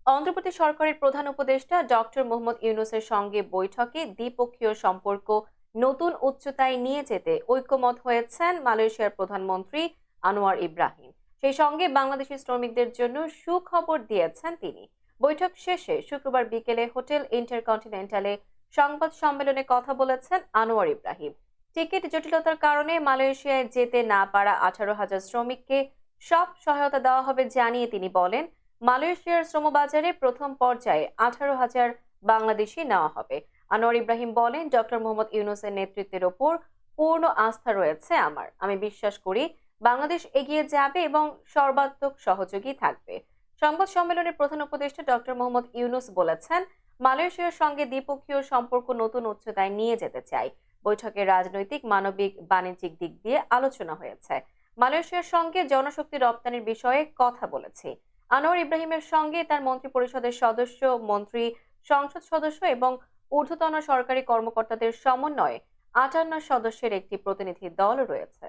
অন্ধ্রপ্রদেশ সরকারের প্রধান উপদেষ্টা ডক্টর মোহাম্মদ ইউনূসের সঙ্গে বৈঠকে দ্বিপক্ষীয় সম্পর্ক নতুন উচ্চতায় নিয়ে যেতে ঐকমত্য হয়েছেন মালয়েশিয়ার প্রধানমন্ত্রী আনোয়ার ইব্রাহিম। সেই সঙ্গে বাংলাদেশি শ্রমিকদের জন্য সুখবর দিয়েছেন তিনি। বৈঠক শেষে শুক্রবার বিকেলে হোটেল ইন্টারকন্টিনেন্টালে সংবাদ সম্মেলনে কথা বলেছেন আনোয়ার ইব্রাহিম। টিকিট জটিলতার কারণে মালয়েশিয়ায় যেতে না পারা 18,000 শ্রমিককে সব সহায়তা দেওয়া হবে জানিয়ে তিনি বলেন, মালয়েশিয়ার শ্রমবাজারে প্রথম পর্যায়ে 18,000 বাংলাদেশি নেওয়া হবে। আনোয়ার ইব্রাহিম বলেন, ডক্টর মোহাম্মদ ইউনূসের নেতৃত্বের ওপর পূর্ণ আস্থা রয়েছে আমার। আমি বিশ্বাস করি বাংলাদেশ এগিয়ে যাবে এবং সর্বাত্মক সহযোগী থাকবে। সংবাদ সম্মেলনে প্রধান উপদেষ্টা ডক্টর মোহাম্মদ ইউনূস বলেছেন, মালয়েশিয়ার সঙ্গে দ্বিপক্ষীয় সম্পর্ক নতুন উচ্চতায় নিয়ে যেতে চাই। বৈঠকে রাজনৈতিক, মানবিক, বাণিজ্যিক দিক দিয়ে আলোচনা হয়েছে। মালয়েশিয়ার সঙ্গে জনশক্তি রপ্তানির বিষয়ে কথা বলেছি। আনোয়ার ইব্রাহিমের সঙ্গে তার মন্ত্রিপরিষদের সদস্য, মন্ত্রী, সংসদ সদস্য এবং ঊর্ধ্বতন সরকারি কর্মকর্তাদের সমন্বয়ে 58 সদস্যের একটি প্রতিনিধি দল রয়েছে।